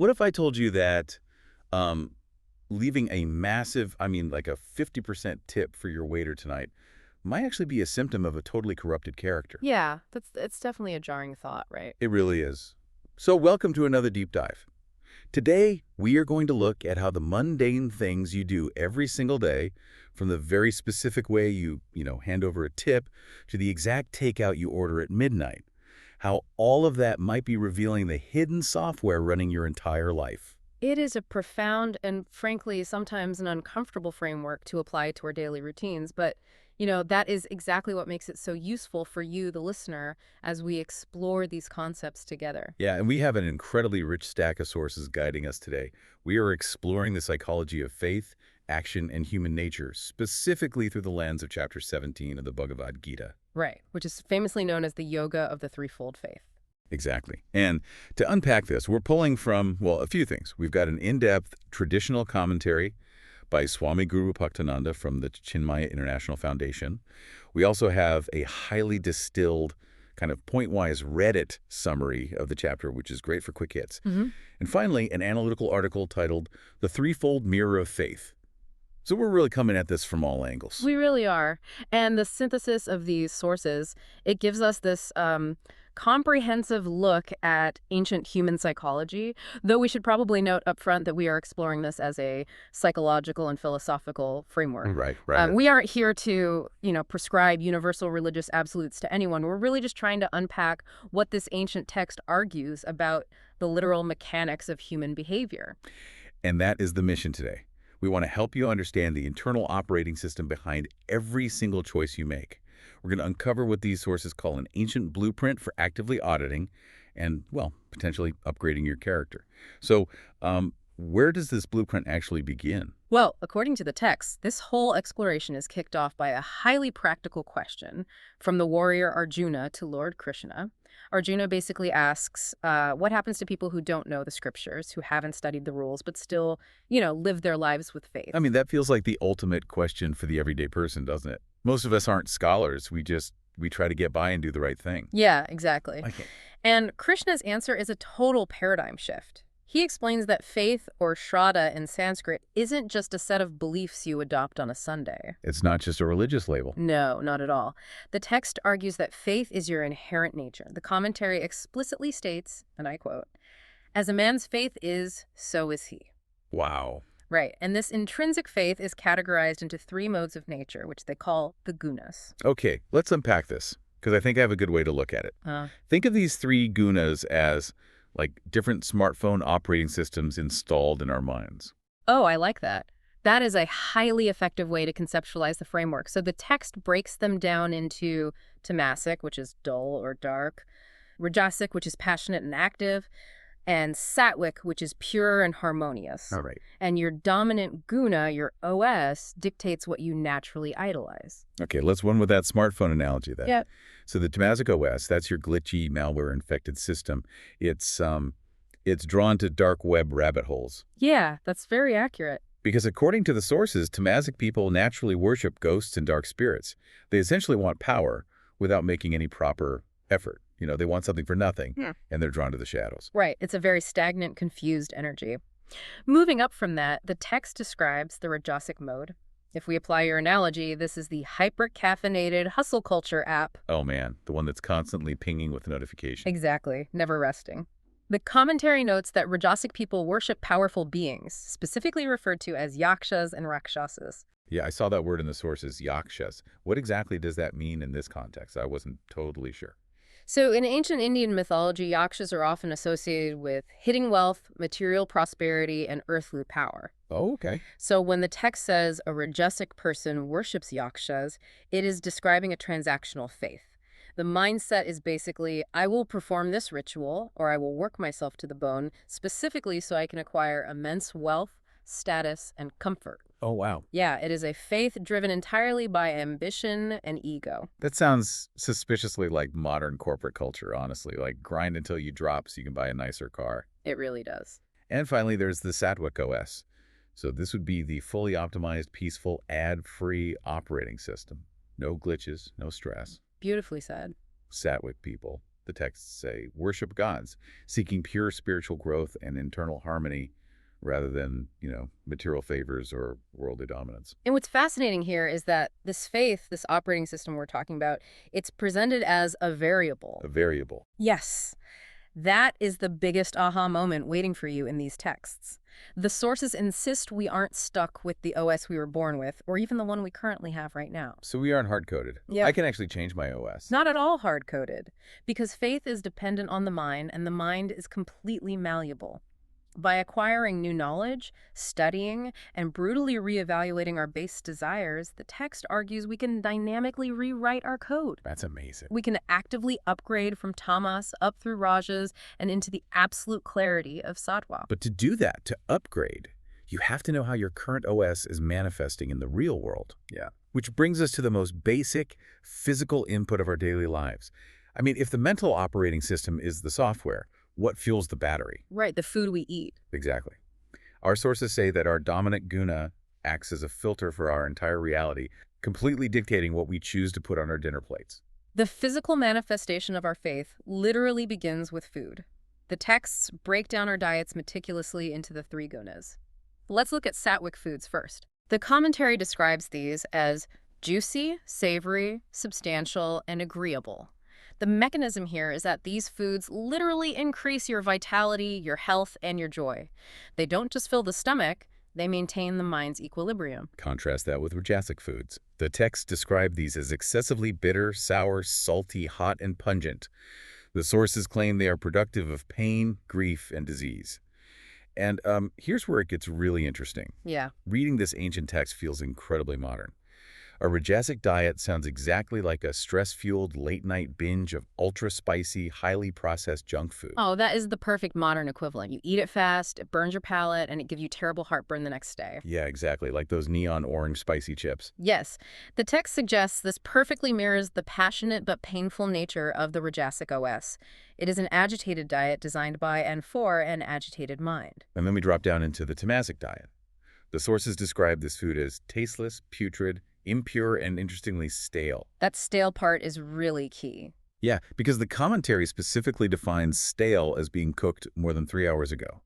What if I told you that um, leaving a massive, I mean, like a 50% tip for your waiter tonight might actually be a symptom of a totally corrupted character? Yeah, it's definitely a jarring thought, right? It really is. So welcome to another deep dive. Today, we are going to look at how the mundane things you do every single day, from the very specific way you hand over a tip to the exact takeout you order at midnight, how all of that might be revealing the hidden software running your entire life. It is a profound and, frankly, sometimes an uncomfortable framework to apply to our daily routines, but, that is exactly what makes it so useful for you, the listener, as we explore these concepts together. Yeah, and we have an incredibly rich stack of sources guiding us today. We are exploring the psychology of faith, action, and human nature, specifically through the lens of Chapter 17 of the Bhagavad Gita. Right, which is famously known as the yoga of the threefold faith. Exactly. And to unpack this, we're pulling from, well, a few things. We've got an in-depth traditional commentary by Swami Guru Bhaktananda from the Chinmaya International Foundation. We also have a highly distilled, kind of point-wise Reddit summary of the chapter, which is great for quick hits. And finally, an analytical article titled The Threefold Mirror of Faith. So we're really coming at this from all angles. We really are. And the synthesis of these sources, it gives us this comprehensive look at ancient human psychology, though we should probably note up front that we are exploring this as a psychological and philosophical framework. Right. We aren't here to, prescribe universal religious absolutes to anyone. We're really just trying to unpack what this ancient text argues about the literal mechanics of human behavior. And that is the mission today. We want to help you understand the internal operating system behind every single choice you make. We're going to uncover what these sources call an ancient blueprint for actively auditing and, well, potentially upgrading your character. So, where does this blueprint actually begin? Well, according to the text, this whole exploration is kicked off by a highly practical question from the warrior Arjuna to Lord Krishna. Arjuna basically asks, what happens to people who don't know the scriptures, who haven't studied the rules, but still, live their lives with faith? I mean, that feels like the ultimate question for the everyday person, doesn't it? Most of us aren't scholars. We try to get by and do the right thing. Yeah, exactly. Okay. And Krishna's answer is a total paradigm shift. He explains that faith, or Shraddha in Sanskrit, isn't just a set of beliefs you adopt on a Sunday. It's not just a religious label. No, not at all. The text argues that faith is your inherent nature. The commentary explicitly states, and I quote, "As a man's faith is, so is he." Wow. Right, and this intrinsic faith is categorized into three modes of nature, which they call the gunas. Okay, let's unpack this, because I think I have a good way to look at it. Think of these three gunas as like different smartphone operating systems installed in our minds. Oh, I like that. That is a highly effective way to conceptualize the framework. So the text breaks them down into tamasic, which is dull or dark, rajasic, which is passionate and active, and sattvic, which is pure and harmonious. All right. And your dominant guna, your OS, dictates what you naturally idolize. Okay, let's run with that smartphone analogy then. Yep. So the tamasic OS, that's your glitchy, malware-infected system. It's drawn to dark web rabbit holes. Yeah, that's very accurate. Because according to the sources, tamasic people naturally worship ghosts and dark spirits. They essentially want power without making any proper effort. They want something for nothing, and they're drawn to the shadows. Right. It's a very stagnant, confused energy. Moving up from that, the text describes the rajasic mode. If we apply your analogy, this is the hyper-caffeinated hustle culture app. Oh man, the one that's constantly pinging with notifications. Exactly. Never resting. The commentary notes that rajasic people worship powerful beings, specifically referred to as yakshas and rakshasas. Yeah, I saw that word in the sources, yakshas. What exactly does that mean in this context? I wasn't totally sure. So in ancient Indian mythology, yakshas are often associated with hidden wealth, material prosperity, and earthly power. Oh, okay. So when the text says a rajasic person worships yakshas, it is describing a transactional faith. The mindset is basically, I will perform this ritual, or I will work myself to the bone, specifically so I can acquire immense wealth, status, and comfort. Oh, wow. Yeah, it is a faith driven entirely by ambition and ego. That sounds suspiciously like modern corporate culture, honestly. Like grind until you drop so you can buy a nicer car. It really does. And finally, there's the sattvic OS. So this would be the fully optimized, peaceful, ad-free operating system. No glitches, no stress. Beautifully said. Sattvic people. the texts say, worship gods, seeking pure spiritual growth and internal harmony rather than, material favors or worldly dominance. And what's fascinating here is that this faith, this operating system we're talking about, it's presented as a variable. A variable. Yes. That is the biggest aha moment waiting for you in these texts. The sources insist we aren't stuck with the OS we were born with, or even the one we currently have right now. So we aren't hard-coded. Yeah. I can actually change my OS. Not at all hard-coded, because faith is dependent on the mind, and the mind is completely malleable. By acquiring new knowledge, studying, and brutally reevaluating our base desires, the text argues we can dynamically rewrite our code. That's amazing. We can actively upgrade from tamas up through rajas and into the absolute clarity of sattva. But to do that, to upgrade, you have to know how your current OS is manifesting in the real world. Yeah. Which brings us to the most basic physical input of our daily lives. I mean, if the mental operating system is the software, what fuels the battery? Right, the food we eat. Exactly. Our sources say that our dominant guna acts as a filter for our entire reality, completely dictating what we choose to put on our dinner plates. The physical manifestation of our faith literally begins with food. The texts break down our diets meticulously into the 3 gunas. Let's look at sattvic foods first. The commentary describes these as juicy, savory, substantial, and agreeable. The mechanism here is that these foods literally increase your vitality, your health, and your joy. They don't just fill the stomach, they maintain the mind's equilibrium. Contrast that with rajasic foods. The texts describe these as excessively bitter, sour, salty, hot, and pungent. The sources claim they are productive of pain, grief, and disease. And here's where it gets really interesting. Yeah. Reading this ancient text feels incredibly modern. A rajasic diet sounds exactly like a stress-fueled late-night binge of ultra-spicy, highly processed junk food. Oh, that is the perfect modern equivalent. You eat it fast, it burns your palate, and it gives you terrible heartburn the next day. Yeah, exactly, like those neon orange spicy chips. Yes. The text suggests this perfectly mirrors the passionate but painful nature of the Rajasic OS. It is an agitated diet designed by and for an agitated mind. And then we drop down into the tamasic diet. The sources describe this food as tasteless, putrid, impure, and interestingly stale. That stale part is really key. Yeah, because the commentary specifically defines stale as being cooked more than 3 hours ago.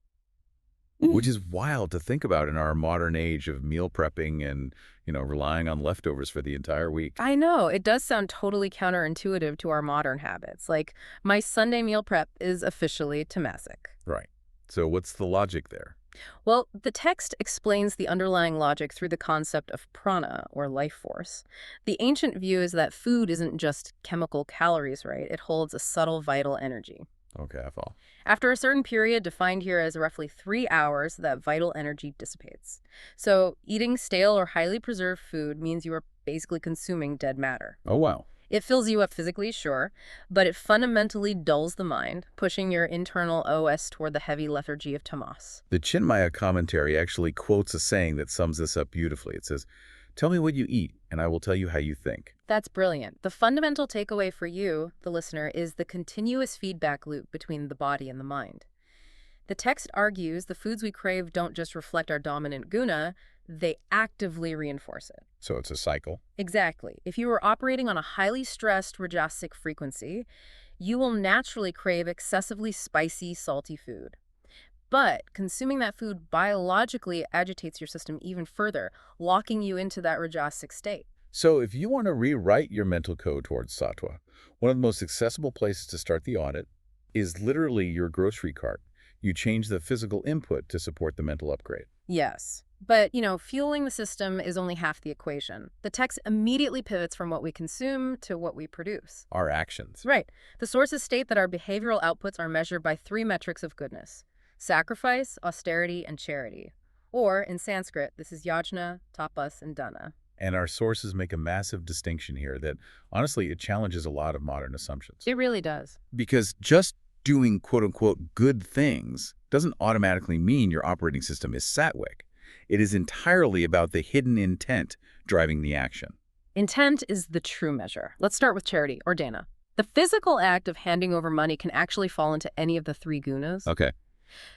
Which is wild to think about in our modern age of meal prepping and, relying on leftovers for the entire week. I know. It does sound totally counterintuitive to our modern habits. Like, my Sunday meal prep is officially tamasic. Right. So what's the logic there? Well, the text explains the underlying logic through the concept of prana, or life force. The ancient view is that food isn't just chemical calories, right? It holds a subtle vital energy. Okay, I follow. After a certain period, defined here as roughly 3 hours, that vital energy dissipates. So eating stale or highly preserved food means you are basically consuming dead matter. Oh, wow. It fills you up physically, sure, but it fundamentally dulls the mind, pushing your internal OS toward the heavy lethargy of tamas. The Chinmaya commentary actually quotes a saying that sums this up beautifully. It says, "Tell me what you eat, and I will tell you how you think." That's brilliant. The fundamental takeaway for you, the listener, is the continuous feedback loop between the body and the mind. The text argues the foods we crave don't just reflect our dominant guna, they actively reinforce it. So it's a cycle. Exactly. If you are operating on a highly stressed rajasic frequency, you will naturally crave excessively spicy, salty food. But consuming that food biologically agitates your system even further, locking you into that rajasic state. So if you want to rewrite your mental code towards sattva, one of the most accessible places to start the audit is literally your grocery cart. You change the physical input to support the mental upgrade. Yes. But, fueling the system is only half the equation. The text immediately pivots from what we consume to what we produce. Our actions. Right. The sources state that our behavioral outputs are measured by 3 metrics of goodness: sacrifice, austerity, and charity. Or, in Sanskrit, this is yajna, tapas, and dana. And our sources make a massive distinction here that, honestly, it challenges a lot of modern assumptions. It really does. Because just doing quote-unquote good things doesn't automatically mean your operating system is sattvic. It is entirely about the hidden intent driving the action. Intent is the true measure. Let's start with charity, or dana. The physical act of handing over money can actually fall into any of the 3 gunas. Okay.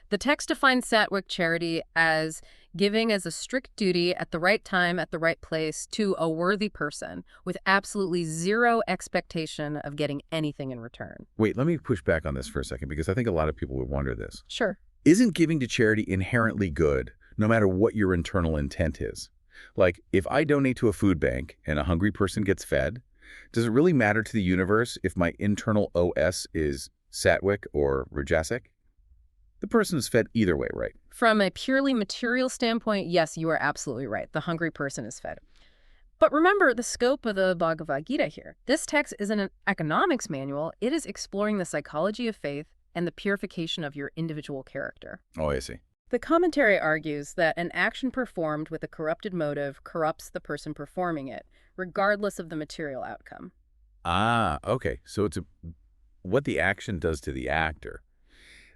The text defines sattvic charity as Giving as a strict duty at the right time, at the right place, to a worthy person, with absolutely zero expectation of getting anything in return. Wait, let me push back on this for a second, because I think a lot of people would wonder this. Sure. Isn't giving to charity inherently good, no matter what your internal intent is? Like, if I donate to a food bank and a hungry person gets fed, does it really matter to the universe if my internal OS is sattvic or rajasic? The person is fed either way, right? From a purely material standpoint, yes, you are absolutely right. The hungry person is fed. But remember the scope of the Bhagavad Gita here. This text isn't an economics manual. It is exploring the psychology of faith and the purification of your individual character. Oh, I see. The commentary argues that an action performed with a corrupted motive corrupts the person performing it, regardless of the material outcome. Ah, okay. So it's what the action does to the actor.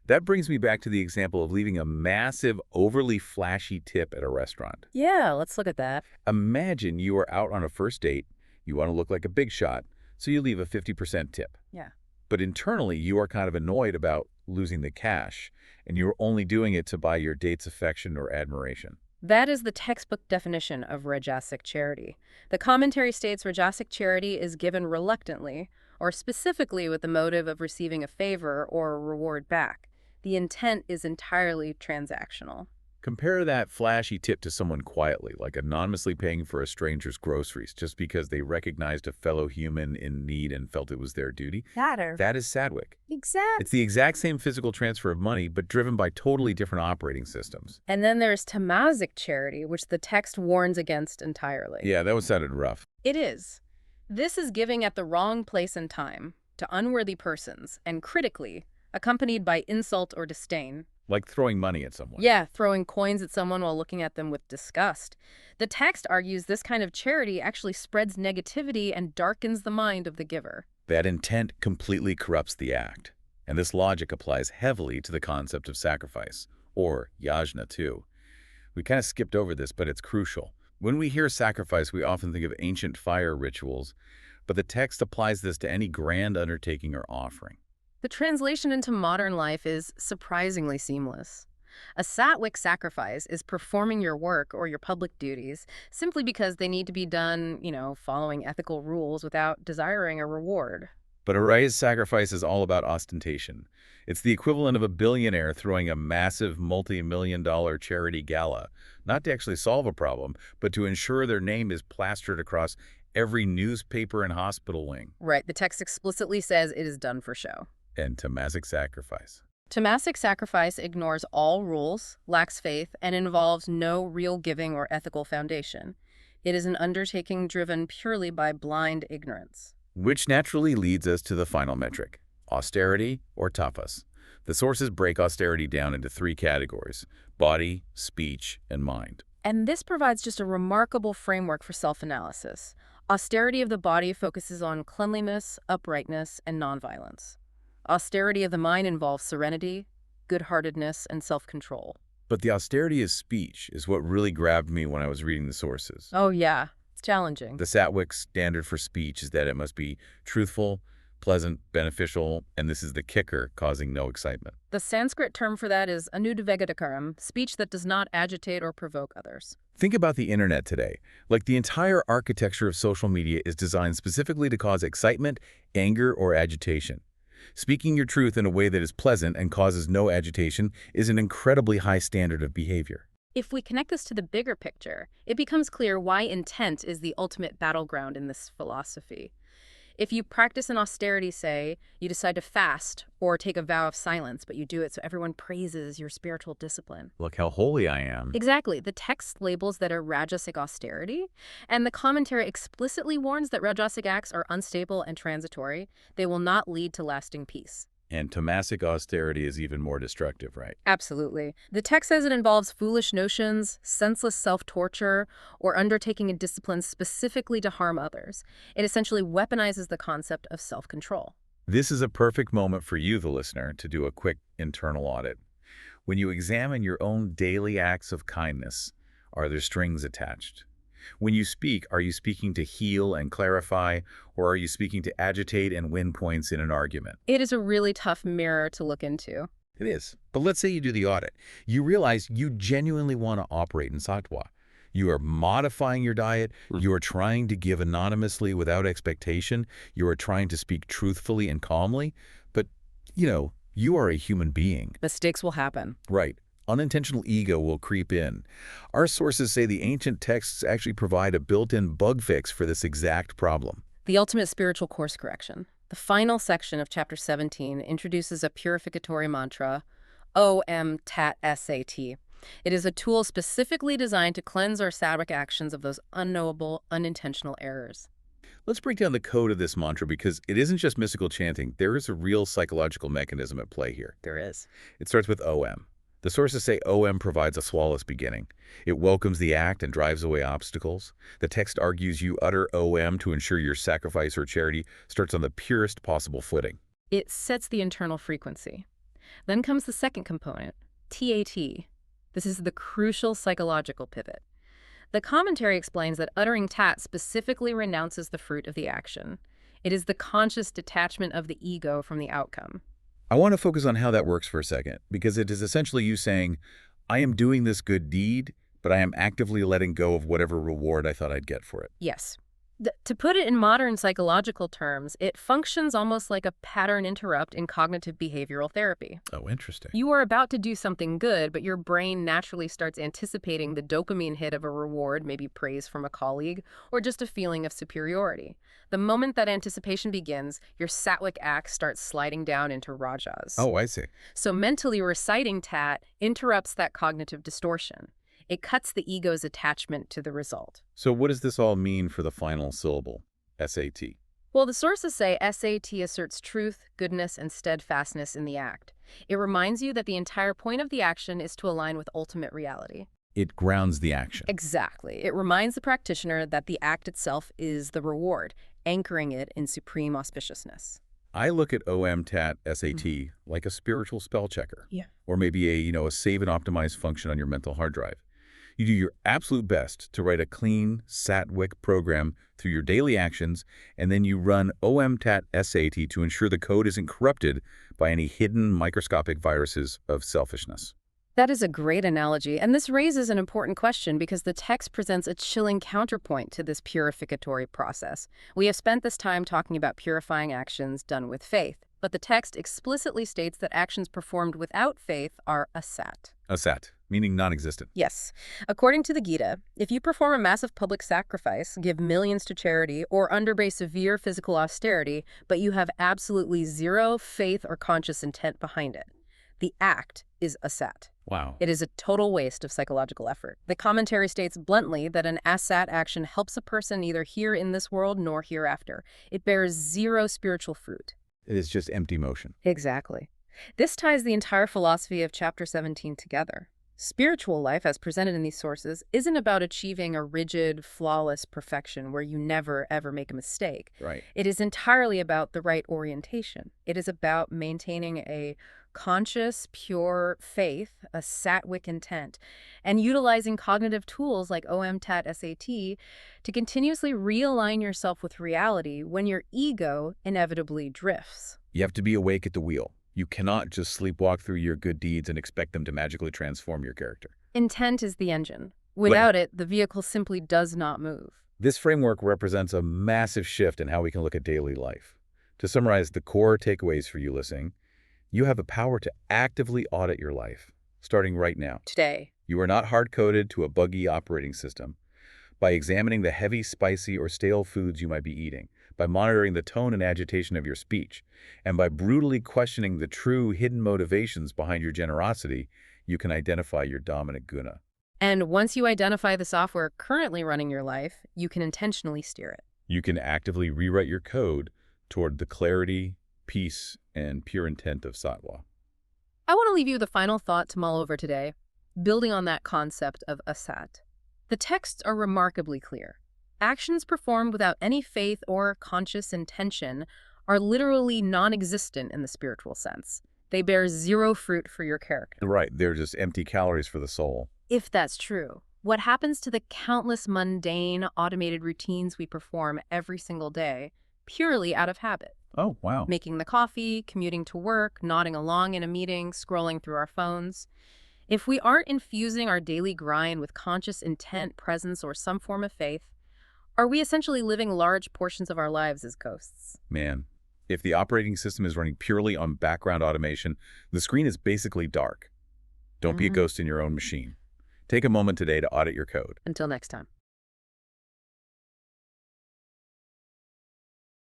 That brings me back to the example of leaving a massive, overly flashy tip at a restaurant. Yeah, let's look at that. Imagine you are out on a first date, you want to look like a big shot, so you leave a 50% tip. Yeah. But internally, you are kind of annoyed about losing the cash, and you're only doing it to buy your date's affection or admiration. That is the textbook definition of rajasic charity. The commentary states rajasic charity is given reluctantly, or specifically with the motive of receiving a favor or a reward back. The intent is entirely transactional. Compare that flashy tip to someone quietly, like anonymously paying for a stranger's groceries just because they recognized a fellow human in need and felt it was their duty. That is sattvic. Exactly. It's the exact same physical transfer of money, but driven by totally different operating systems. And then there's tamasic charity, which the text warns against entirely. Yeah, that sounded rough. It is. This is giving at the wrong place and time to unworthy persons, and critically, accompanied by insult or disdain. Like throwing money at someone. Yeah, throwing coins at someone while looking at them with disgust. The text argues this kind of charity actually spreads negativity and darkens the mind of the giver. That intent completely corrupts the act. And this logic applies heavily to the concept of sacrifice, or yajna too. We kind of skipped over this, but it's crucial. When we hear sacrifice, we often think of ancient fire rituals, but the text applies this to any grand undertaking or offering. The translation into modern life is surprisingly seamless. A sattvic sacrifice is performing your work or your public duties simply because they need to be done, following ethical rules without desiring a reward. But a raised sacrifice is all about ostentation. It's the equivalent of a billionaire throwing a massive multi-million-dollar charity gala, not to actually solve a problem, but to ensure their name is plastered across every newspaper and hospital wing. Right, the text explicitly says it is done for show. And tamasic sacrifice. Tamasic sacrifice ignores all rules, lacks faith, and involves no real giving or ethical foundation. It is an undertaking driven purely by blind ignorance. Which naturally leads us to the final metric, austerity or tapas. The sources break austerity down into three categories: body, speech, and mind. And this provides just a remarkable framework for self-analysis. Austerity of the body focuses on cleanliness, uprightness, and nonviolence. Austerity of the mind involves serenity, good-heartedness, and self-control. But the austerity of speech is what really grabbed me when I was reading the sources. Oh yeah, it's challenging. The sattvic standard for speech is that it must be truthful, pleasant, beneficial, and this is the kicker, causing no excitement. The Sanskrit term for that is anudvegatakaram, speech that does not agitate or provoke others. Think about the internet today. Like, the entire architecture of social media is designed specifically to cause excitement, anger, or agitation. Speaking your truth in a way that is pleasant and causes no agitation is an incredibly high standard of behavior. If we connect this to the bigger picture, it becomes clear why intent is the ultimate battleground in this philosophy. If you practice an austerity, say, you decide to fast or take a vow of silence, but you do it so everyone praises your spiritual discipline. Look how holy I am. Exactly. The text labels that a rajasic austerity, and the commentary explicitly warns that rajasic acts are unstable and transitory. They will not lead to lasting peace. And tamasic austerity is even more destructive, right? Absolutely. The text says it involves foolish notions, senseless self-torture, or undertaking a discipline specifically to harm others. It essentially weaponizes the concept of self-control. This is a perfect moment for you, the listener, to do a quick internal audit. When you examine your own daily acts of kindness, are there strings attached? When you speak, are you speaking to heal and clarify, or are you speaking to agitate and win points in an argument? It is a really tough mirror to look into. It is. But let's say you do the audit. You realize you genuinely want to operate in sattva. You are modifying your diet. You are trying to give anonymously without expectation. You are trying to speak truthfully and calmly. But, you are a human being. Mistakes will happen. Right. Unintentional ego will creep in. Our sources say the ancient texts actually provide a built-in bug fix for this exact problem. The ultimate spiritual course correction. The final section of chapter 17 introduces a purificatory mantra, Om Tat Sat. It is a tool specifically designed to cleanse our sattvic actions of those unknowable, unintentional errors. Let's break down the code of this mantra because it isn't just mystical chanting. There is a real psychological mechanism at play here. There is. It starts with Om. The sources say Om provides a flawless beginning. It welcomes the act and drives away obstacles. The text argues you utter Om to ensure your sacrifice or charity starts on the purest possible footing. It sets the internal frequency. Then comes the second component, Tat. This is the crucial psychological pivot. The commentary explains that uttering Tat specifically renounces the fruit of the action. It is the conscious detachment of the ego from the outcome. I want to focus on how that works for a second, because it is essentially you saying, I am doing this good deed, but I am actively letting go of whatever reward I thought I'd get for it. Yes. To put it in modern psychological terms, it functions almost like a pattern interrupt in cognitive behavioral therapy. Oh, interesting. You are about to do something good, but your brain naturally starts anticipating the dopamine hit of a reward, maybe praise from a colleague, or just a feeling of superiority. The moment that anticipation begins, your sattvic act starts sliding down into rajas. Oh, I see. So mentally reciting Tat interrupts that cognitive distortion. It cuts the ego's attachment to the result. So what does this all mean for the final syllable, SAT? Well, the sources say SAT asserts truth, goodness, and steadfastness in the act. It reminds you that the entire point of the action is to align with ultimate reality. It grounds the action. Exactly. It reminds the practitioner that the act itself is the reward, anchoring it in supreme auspiciousness. I look at OM Tat SAT like a spiritual spell checker. Yeah. Or maybe a save and optimize function on your mental hard drive. You do your absolute best to write a clean, sattvic program through your daily actions, and then you run OM Tat SAT to ensure the code isn't corrupted by any hidden microscopic viruses of selfishness. That is a great analogy, and this raises an important question because the text presents a chilling counterpoint to this purificatory process. We have spent this time talking about purifying actions done with faith, but the text explicitly states that actions performed without faith are asat. Asat, meaning non-existent. Yes. According to the Gita, if you perform a massive public sacrifice, give millions to charity, or undergo severe physical austerity, but you have absolutely zero faith or conscious intent behind it, the act is asat. Wow. It is a total waste of psychological effort. The commentary states bluntly that an asat action helps a person neither here in this world nor hereafter. It bears zero spiritual fruit. It is just empty motion. Exactly. This ties the entire philosophy of chapter 17 together. Spiritual life, as presented in these sources, isn't about achieving a rigid, flawless perfection where you never, ever make a mistake. Right. It is entirely about the right orientation. It is about maintaining a conscious, pure faith, a sattvic intent, and utilizing cognitive tools like OM Tat SAT to continuously realign yourself with reality when your ego inevitably drifts. You have to be awake at the wheel. You cannot just sleepwalk through your good deeds and expect them to magically transform your character. Intent is the engine. Without it, the vehicle simply does not move. This framework represents a massive shift in how we can look at daily life. To summarize the core takeaways for you listening, you have the power to actively audit your life, starting right now. Today. You are not hard-coded to a buggy operating system. By examining the heavy, spicy, or stale foods you might be eating, by monitoring the tone and agitation of your speech, and by brutally questioning the true hidden motivations behind your generosity, you can identify your dominant guna. And once you identify the software currently running your life, you can intentionally steer it. You can actively rewrite your code toward the clarity, peace, and pure intent of sattva. I want to leave you with a final thought to mull over today, building on that concept of asat. The texts are remarkably clear. Actions performed without any faith or conscious intention are literally non-existent in the spiritual sense. They bear zero fruit for your character. Right, they're just empty calories for the soul. If that's true, what happens to the countless mundane, automated routines we perform every single day, purely out of habit? Oh, wow. Making the coffee, commuting to work, nodding along in a meeting, scrolling through our phones. If we aren't infusing our daily grind with conscious intent, presence, or some form of faith, are we essentially living large portions of our lives as ghosts? Man, if the operating system is running purely on background automation, the screen is basically dark. Don't be a Mhm. ghost in your own machine. Take a moment today to audit your code. Until next time.